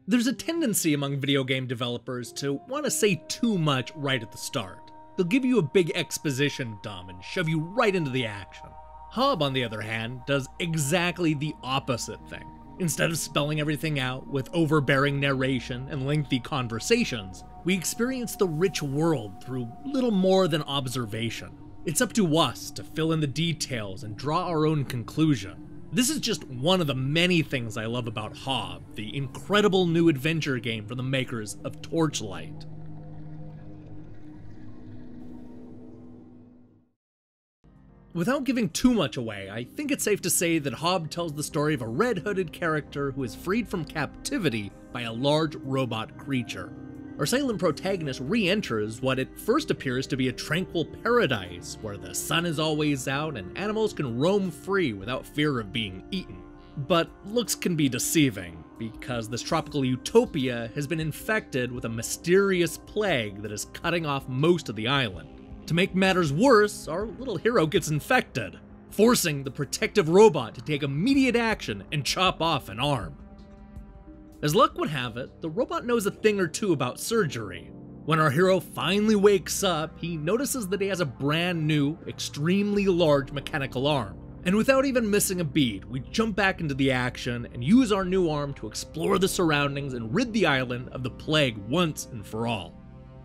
There's a tendency among video game developers to want to say too much right at the start. They'll give you a big exposition dump and shove you right into the action. HOB, on the other hand, does exactly the opposite thing. Instead of spelling everything out with overbearing narration and lengthy conversations, we experience the rich world through little more than observation. It's up to us to fill in the details and draw our own conclusion. This is just one of the many things I love about HOB, the incredible new adventure game from the makers of Torchlight. Without giving too much away, I think it's safe to say that HOB tells the story of a red-hooded character who is freed from captivity by a large robot creature. Our silent protagonist re-enters what at first appears to be a tranquil paradise, where the sun is always out and animals can roam free without fear of being eaten. But looks can be deceiving, because this tropical utopia has been infected with a mysterious plague that is cutting off most of the island. To make matters worse, our little hero gets infected, forcing the protective robot to take immediate action and chop off an arm. As luck would have it, the robot knows a thing or two about surgery. When our hero finally wakes up, he notices that he has a brand new, extremely large mechanical arm. And without even missing a beat, we jump back into the action and use our new arm to explore the surroundings and rid the island of the plague once and for all.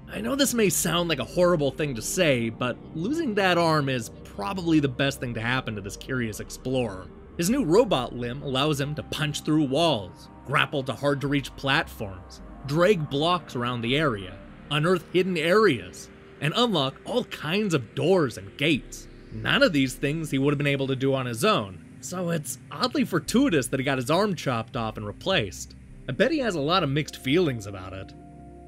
I know this may sound like a horrible thing to say, but losing that arm is probably the best thing to happen to this curious explorer. His new robot limb allows him to punch through walls, grapple to hard-to-reach platforms, drag blocks around the area, unearth hidden areas, and unlock all kinds of doors and gates. None of these things he would have been able to do on his own, so it's oddly fortuitous that he got his arm chopped off and replaced. I bet he has a lot of mixed feelings about it.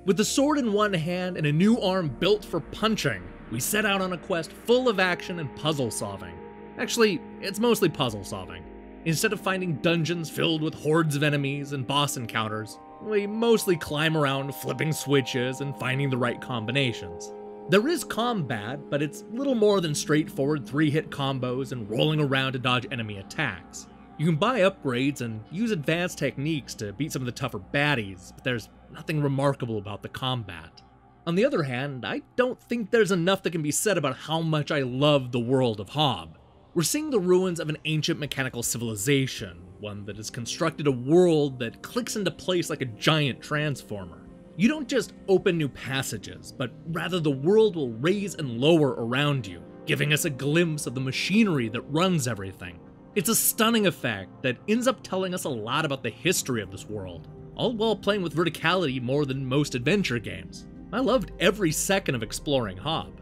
With the sword in one hand and a new arm built for punching, we set out on a quest full of action and puzzle solving. Actually, it's mostly puzzle solving. Instead of finding dungeons filled with hordes of enemies and boss encounters, we mostly climb around flipping switches and finding the right combinations. There is combat, but it's little more than straightforward 3-hit combos and rolling around to dodge enemy attacks. You can buy upgrades and use advanced techniques to beat some of the tougher baddies, but there's nothing remarkable about the combat. On the other hand, I don't think there's enough that can be said about how much I love the world of HOB. We're seeing the ruins of an ancient mechanical civilization, one that has constructed a world that clicks into place like a giant transformer. You don't just open new passages, but rather the world will raise and lower around you, giving us a glimpse of the machinery that runs everything. It's a stunning effect that ends up telling us a lot about the history of this world, all while playing with verticality more than most adventure games. I loved every second of exploring HOB.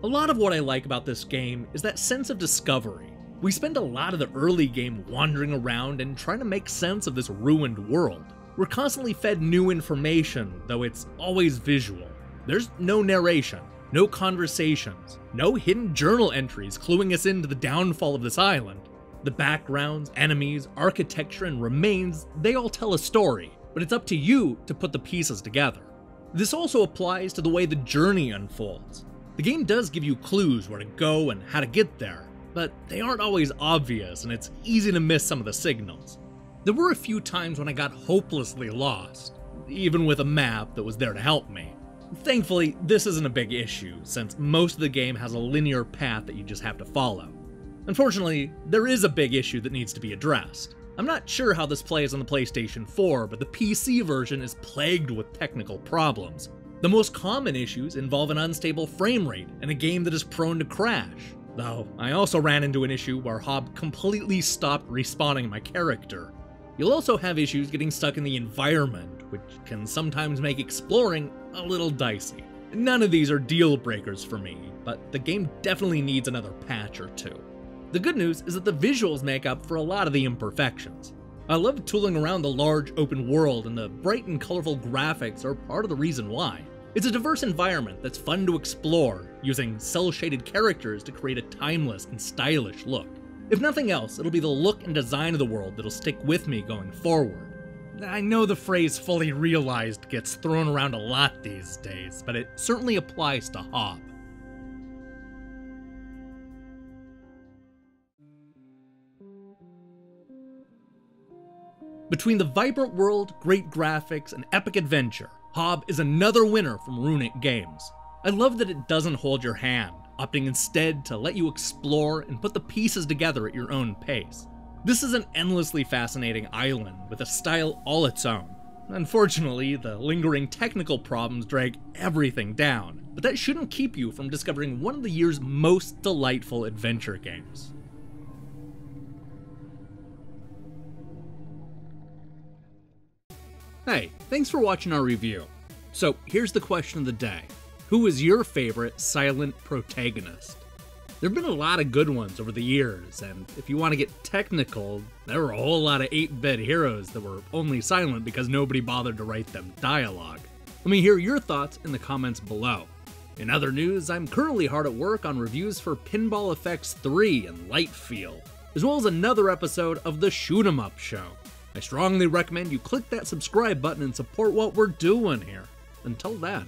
A lot of what I like about this game is that sense of discovery. We spend a lot of the early game wandering around and trying to make sense of this ruined world. We're constantly fed new information, though it's always visual. There's no narration, no conversations, no hidden journal entries cluing us into the downfall of this island. The backgrounds, enemies, architecture, and remains, they all tell a story, but it's up to you to put the pieces together. This also applies to the way the journey unfolds. The game does give you clues where to go and how to get there, but they aren't always obvious and it's easy to miss some of the signals. There were a few times when I got hopelessly lost, even with a map that was there to help me. Thankfully, this isn't a big issue, since most of the game has a linear path that you just have to follow. Unfortunately, there is a big issue that needs to be addressed. I'm not sure how this plays on the PlayStation 4, but the PC version is plagued with technical problems. The most common issues involve an unstable frame rate and a game that is prone to crash. Though, I also ran into an issue where HOB completely stopped respawning my character. You'll also have issues getting stuck in the environment, which can sometimes make exploring a little dicey. None of these are deal breakers for me, but the game definitely needs another patch or two. The good news is that the visuals make up for a lot of the imperfections. I love tooling around the large open world, and the bright and colorful graphics are part of the reason why. It's a diverse environment that's fun to explore, using cel-shaded characters to create a timeless and stylish look. If nothing else, it'll be the look and design of the world that'll stick with me going forward. I know the phrase fully realized gets thrown around a lot these days, but it certainly applies to HOB. Between the vibrant world, great graphics, and epic adventure, HOB is another winner from Runic Games. I love that it doesn't hold your hand, opting instead to let you explore and put the pieces together at your own pace. This is an endlessly fascinating island with a style all its own. Unfortunately, the lingering technical problems drag everything down, but that shouldn't keep you from discovering one of the year's most delightful adventure games. Hey, thanks for watching our review. So here's the question of the day. Who is your favorite silent protagonist? There have been a lot of good ones over the years, and if you want to get technical, there were a whole lot of 8-bit heroes that were only silent because nobody bothered to write them dialogue. Let me hear your thoughts in the comments below. In other news, I'm currently hard at work on reviews for Pinball Effects 3 and Light Feel, as well as another episode of the Shoot 'em Up Show. I strongly recommend you click that subscribe button and support what we're doing here. Until then.